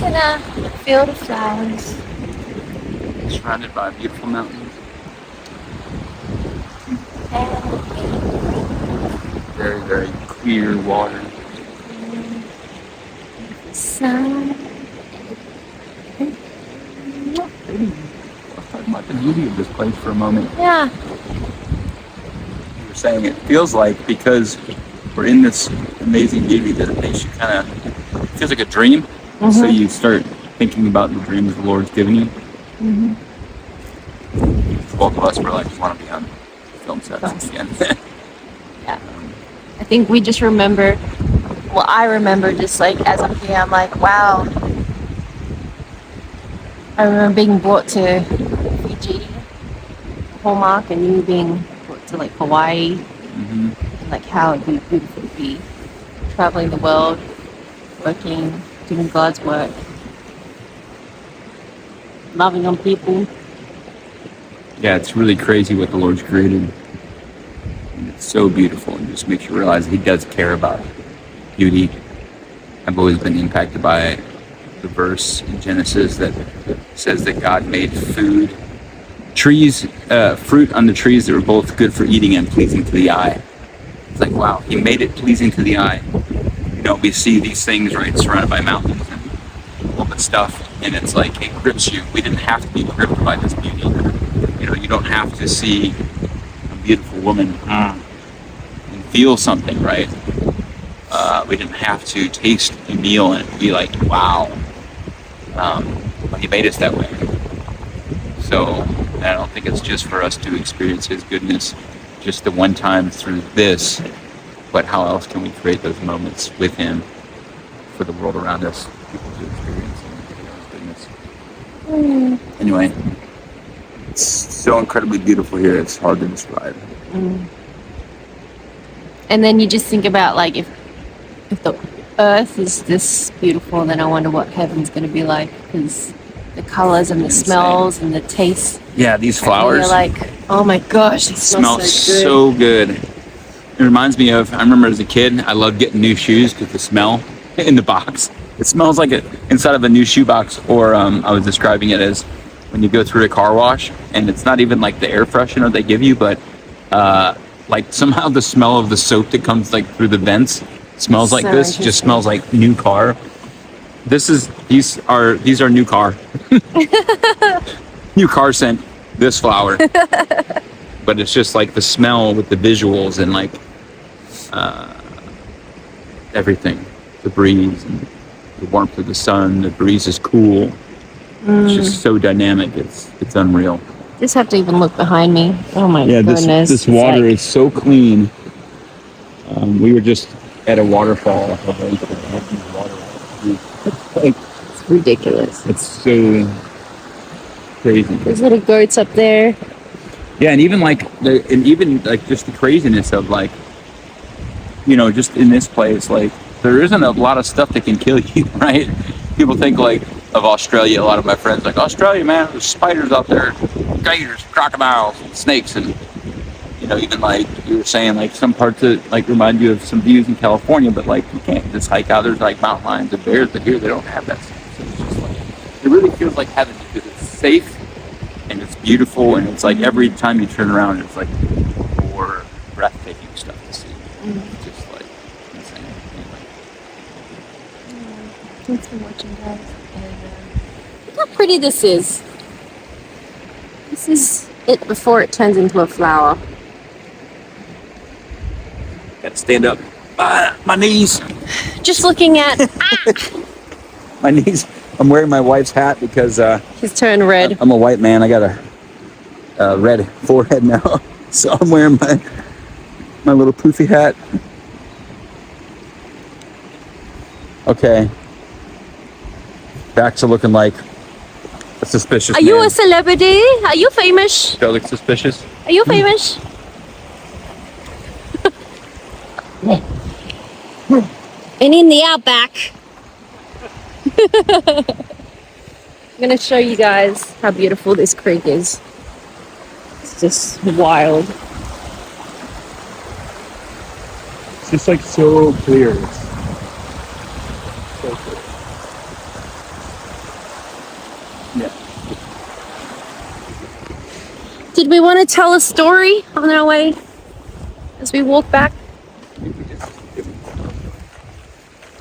in a field of flowers. Surrounded by beautiful mountains. Very, very clear water. Sun. Let's talk about the beauty of this place for a moment. Yeah. You were saying it feels like, because we're in this amazing beauty, that it makes you kind of, it feels like a dream. Mm-hmm. So you start thinking about the dreams the Lord's given you. Mm-hmm. Both of us were like, we want to be on film sets again. Yeah. I think we just remember, well, I remember just like as I'm here, I'm like, wow. I remember being brought to Fiji, Hallmark, and you being brought to like Hawaii. Mm-hmm. And like how it'd be beautiful to be traveling the world, working, doing God's work, loving on people. Yeah, it's really crazy what the Lord's created. And it's so beautiful, and just makes you realize He does care about beauty. I've always been impacted by the verse in Genesis that says that God made fruit on the trees that were both good for eating and pleasing to the eye. It's like, wow, He made it pleasing to the eye. You know, we see these things, right, surrounded by mountains and all that stuff, and it's like, it grips you. We didn't have to be gripped by this beauty. You know, you don't have to see a beautiful woman and feel something, right? We didn't have to taste a meal and be like, wow. But He made us that way. So I don't think it's just for us to experience His goodness just the one time through this, but how else can we create those moments with Him for the world around us, people to experience His goodness. Anyway, it's so incredibly beautiful here, it's hard to describe. And then you just think about like if the earth is this beautiful, then I wonder what heaven's going to be like, because the colors and the smells and the taste. Yeah, these flowers. You're like, oh my gosh, it smells so good. It reminds me of, I remember as a kid, I loved getting new shoes because the smell in the box. It smells like it inside of a new shoe box. Or I was describing it as when you go through a car wash, and it's not even like the air freshener they give you, but like somehow the smell of the soap that comes like through the vents smells like this. Just smells like new car. These are new car. New car scent, this flower. But it's just like the smell with the visuals and like everything. The breeze and the warmth of the sun, the breeze is cool. It's just so dynamic, it's unreal. Just have to even look behind me. Oh my goodness. This water is so clean. We were just at a waterfall. It's ridiculous. It's so crazy. There's little goats up there. Yeah, and even just the craziness of like, you know, just in this place, like there isn't a lot of stuff that can kill you, right? People think like of Australia. A lot of my friends like, Australia, man, there's spiders out there, gators, crocodiles, snakes, and you know, even like you were saying, like some parts that like remind you of some views in California, but like you can't just hike out. There's like mountain lions and bears, but here they don't have that stuff. So it's just like, it really feels like heaven because it's safe and it's beautiful, and it's like every time you turn around, it's like more breathtaking stuff to see. It's just like insane. Anyway. Thanks for watching, guys. Look how pretty this is. This is it before it turns into a flower. Gotta stand up. My knees. Just looking at My knees. I'm wearing my wife's hat because he's turned red. I'm a white man. I got a red forehead now, so I'm wearing my little poofy hat. Okay. Back to looking like a suspicious man. Are you a celebrity? Are you famous? Do I look suspicious? Are you famous? And in the outback. I'm going to show you guys how beautiful this creek is. It's just wild. It's just like so clear. It's so clear. Did we want to tell a story on our way as we walk back? Do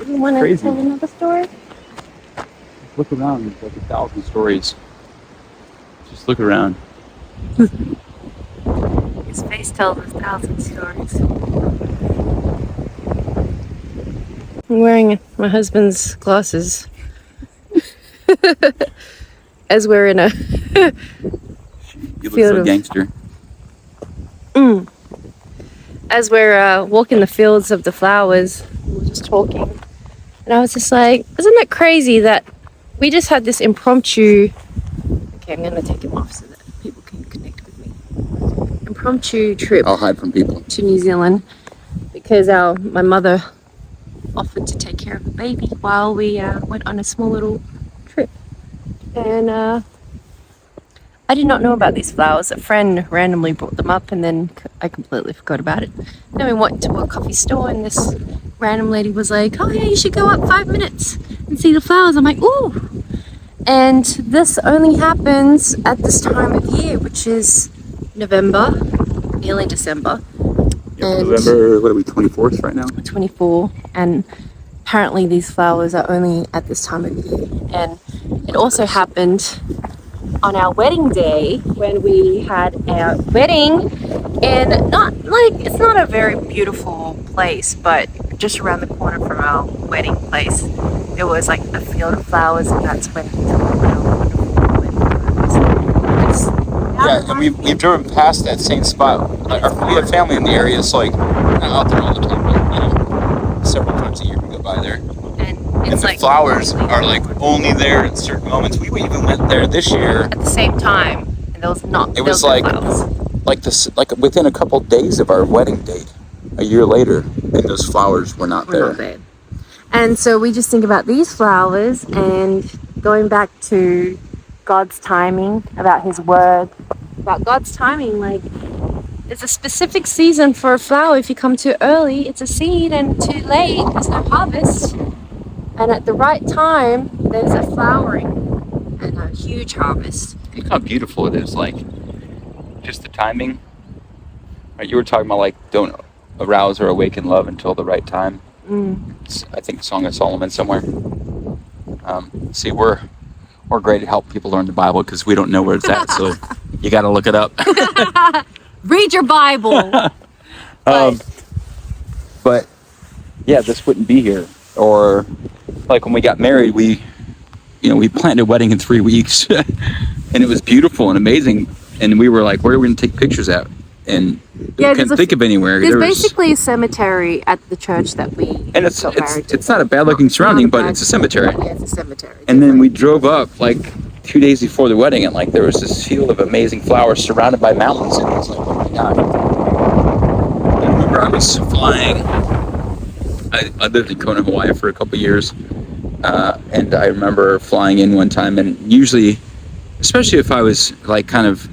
we want to Crazy. tell another story? Look around. There's like 1,000 stories. Just look around. His face tells 1,000 stories. I'm wearing my husband's glasses as we're in a You look field so of- gangster. As we're walking the fields of the flowers, we were just talking, and I was just like, isn't it crazy that we just had this impromptu, okay, I'm gonna take him off so that people can connect with me, impromptu trip I'll hide from people. to New Zealand because my mother offered to take care of a baby while we went on a small little trip, and I did not know about these flowers. A friend randomly brought them up, and then I completely forgot about it. Then we went to a coffee store, and this random lady was like, oh yeah, you should go up 5 minutes and see the flowers. I'm like, ooh. And this only happens at this time of year, which is November, nearly December. And November, what are we, 24th right now? 24, and apparently these flowers are only at this time of year. And it also happened on our wedding day when we had our wedding, and it's not a very beautiful place, but just around the corner from our wedding place there was like a field of flowers, and that's when our wonderful wedding was. Yeah, and we've driven past that same spot. Like we have family in the area, so like not out there all the time, but several times a year we go by there. And it's the like flowers are like only there at certain moments. We even went there this year. at the same time, and there was not. It was like within a couple days of our wedding date, a year later, and those flowers were not there. And so we just think about these flowers and going back to God's timing, about His word, about God's timing. Like, there's a specific season for a flower. If you come too early, it's a seed, and too late, there's no harvest. And at the right time, there's a flowering and a huge harvest. Look how beautiful it is. Like, just the timing. Right, you were talking about like, don't arouse or awaken love until the right time. It's, I think, Song of Solomon somewhere. See, we're great at helping people learn the Bible because we don't know where it's at, so you got to look it up. Read your Bible. But yeah, this wouldn't be here. Or like when we got married, we planned a wedding in 3 weeks, and it was beautiful and amazing. And we were like, where are we going to take pictures at? And we couldn't think of anywhere. There's basically a cemetery at the church that we and it's not a bad looking surrounding, but it's a cemetery. Yeah, it's a cemetery. And then we drove up like 2 days before the wedding, and like there was this field of amazing flowers surrounded by mountains, and I was like, oh my god. I remember I was flying. I lived in Kona, Hawaii for a couple years, and I remember flying in one time, and usually, especially if I was like kind of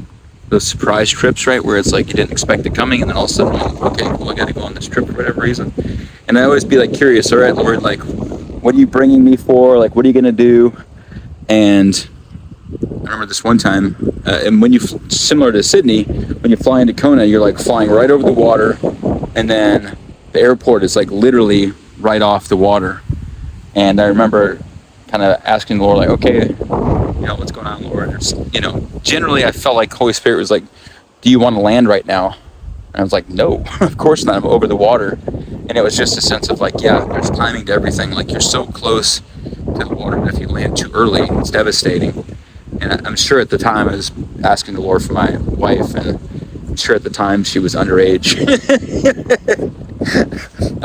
those surprise trips, right, where it's like you didn't expect it coming, and then all of a sudden, like, okay, cool, I got to go on this trip for whatever reason. And I always be like curious, all right, Lord, like, what are you bringing me for? Like, what are you gonna do? And I remember this one time, and when similar to Sydney, when you fly into Kona, you're like flying right over the water, and then the airport is like literally right off the water. And I remember kind of asking the Lord, like, okay, what's going on, Lord? Generally I felt like Holy Spirit was like, do you want to land right now? And I was like, no, of course not. I'm over the water. And it was just a sense of like, yeah, there's timing to everything. Like, you're so close to the water, and if you land too early, it's devastating. And I'm sure at the time I was asking the Lord for my wife, and I'm sure at the time she was underage.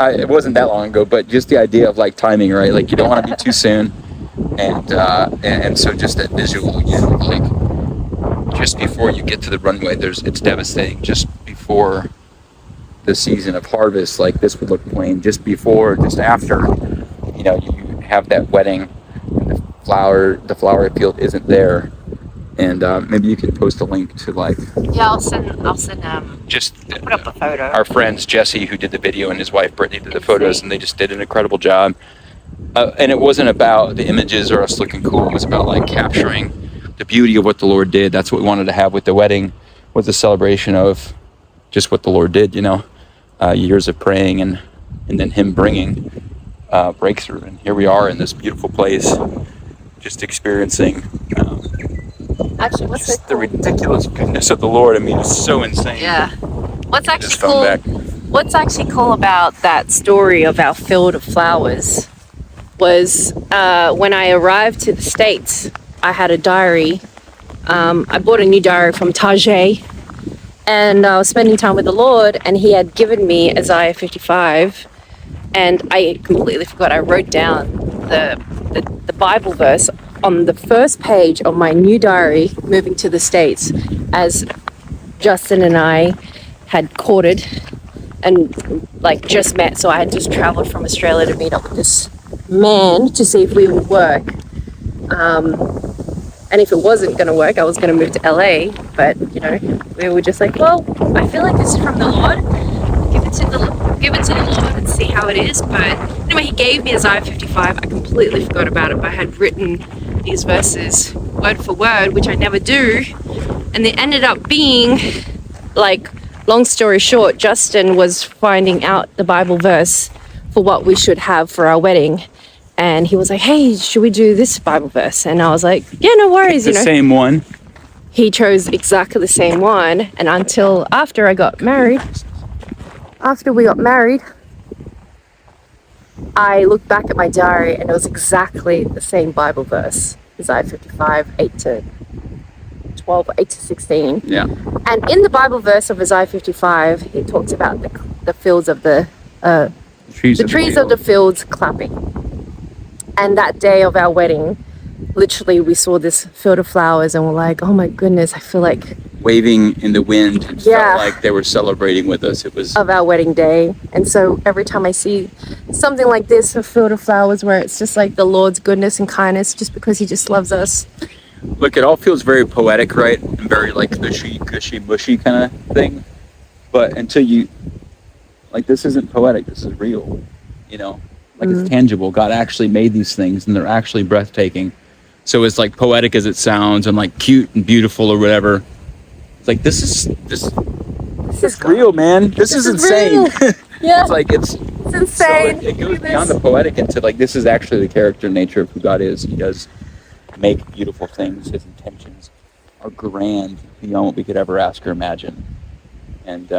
It wasn't that long ago, but just the idea of like timing, right? Like, you don't want to be too soon. And so just that visual again, like just before you get to the runway, it's devastating. Just before the season of harvest, like this would look plain. Just before, just after, you have that wedding, and the flower field isn't there. And maybe you can post a link to like. Yeah, I'll send. Just put up a photo. Our friends Jesse, who did the video, and his wife Brittany did the photos, and they just did an incredible job. And it wasn't about the images or us looking cool. It was about like capturing the beauty of what the Lord did. That's what we wanted to have with the wedding. was a celebration of just what the Lord did, years of praying and then him bringing breakthrough. And here we are in this beautiful place, just experiencing Actually, what's just so the cool? ridiculous goodness of the Lord. I mean, it's so insane. Yeah. What's Get actually this phone cool? back. What's actually cool about that story of our field of flowers was when I arrived to the States, I had a diary. I bought a new diary from Tajay, and I was spending time with the Lord, and he had given me Isaiah 55, and I completely forgot. I wrote down the Bible verse on the first page of my new diary moving to the States, as Justin and I had courted and like just met. So I had just traveled from Australia to meet up with this man to see if we would work. And if it wasn't going to work, I was going to move to LA. But we were just like, well, I feel like this is from the Lord. Give it to the Lord and see how it is. But anyway, he gave me Isaiah 55. I completely forgot about it, but I had written these verses word for word, which I never do. And they ended up being, like, long story short, Justin was finding out the Bible verse for what we should have for our wedding. And he was like, hey, should we do this Bible verse? And I was like, yeah, no worries. The same one. He chose exactly the same one. And until after we got married, I looked back at my diary and it was exactly the same Bible verse. Isaiah 55, 8 to 12, 8 to 16. Yeah. And in the Bible verse of Isaiah 55, it talks about the fields of the trees of the fields clapping. And that day of our wedding, literally we saw this field of flowers and we're like, oh my goodness, I feel like waving in the wind. It felt like they were celebrating with us. It was of our wedding day. And so every time I see something like this, a field of flowers where it's just like the Lord's goodness and kindness, just because he just loves us. Look, it all feels very poetic, right? And very like gushy, mushy kind of thing. But until you, like, this isn't poetic, this is real, it's tangible. God actually made these things and they're actually breathtaking. So it's like poetic as it sounds and like cute and beautiful or whatever. It's like, this is real, man. This is insane. Yeah. it's insane. So it goes beyond the poetic into like, this is actually the character and nature of who God is. He does make beautiful things. His intentions are grand beyond what we could ever ask or imagine. And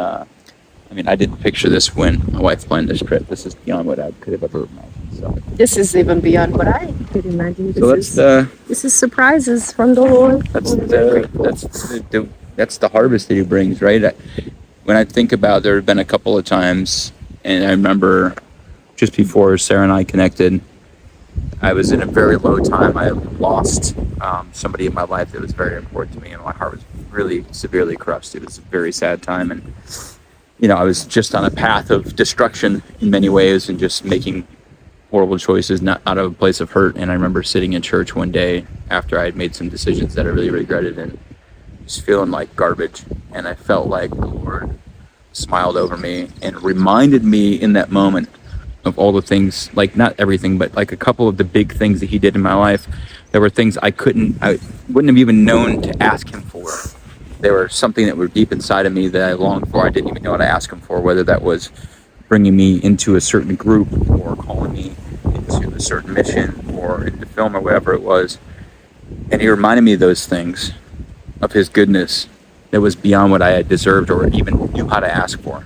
I didn't picture this when my wife planned this trip. This is beyond what I could have ever imagined. So this is even beyond what I could imagine. This is surprises from the Lord. That's the harvest that he brings, right? When I think about, there have been a couple of times, and I remember just before Sarah and I connected, I was in a very low time. I lost somebody in my life that was very important to me, and my heart was really severely crushed. It was a very sad time, and I was just on a path of destruction in many ways and just making horrible choices, not out of a place of hurt. And I remember sitting in church one day after I had made some decisions that I really regretted and just feeling like garbage. And I felt like the Lord smiled over me and reminded me in that moment of all the things, like not everything, but like a couple of the big things that he did in my life. There were things I wouldn't have even known to ask him for. There were something that were deep inside of me that I longed for. I didn't even know what to ask him for, whether that was bringing me into a certain group or calling me into a certain mission or into film or whatever it was. And he reminded me of those things, of his goodness that was beyond what I had deserved or even knew how to ask for.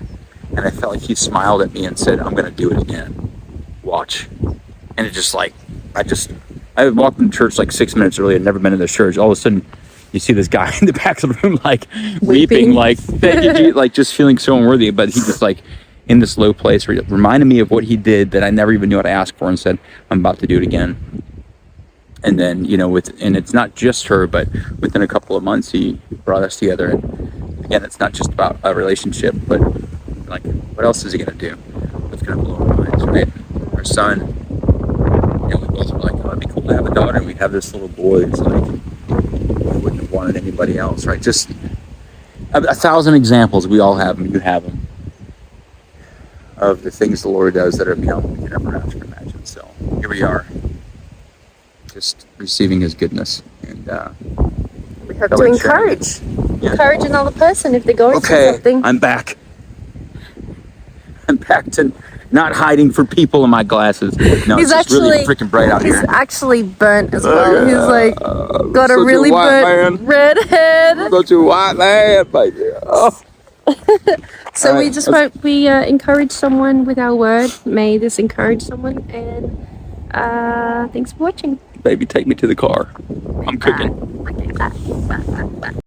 And I felt like he smiled at me and said, I'm going to do it again. Watch. And it just like, I walked in church like 6 minutes early. I'd never been in this church. All of a sudden, you see this guy in the back of the room, like weeping, like just feeling so unworthy. But he just like in this low place, reminded me of what he did that I never even knew how to ask for, and said, I'm about to do it again. And then, and it's not just her, but within a couple of months, he brought us together. And again, it's not just about a relationship, but like, what else is he going to do? What's going to blow our minds, right? Our son, we both were like, oh, it'd be cool to have a daughter. And we have this little boy. It's like, I wouldn't have wanted anybody else, right? Just 1,000 examples. We all have them. You have them. Of the things the Lord does that are beyond what we can ever ask or imagine. So here we are, just receiving his goodness. And we have to encourage. encourage another person if they're going through Okay, something. I'm back. I'm back to not hiding for people in my glasses. No, He's it's just really actually- freaking bright out He's here. actually burnt as well. He's like got a such a really white burnt man. red head. Such a white man, baby. Oh. So All we right, just let's- hope we encourage someone with our word. May this encourage someone. And thanks for watching. Baby, take me to the car. I'm cooking. Okay, bye.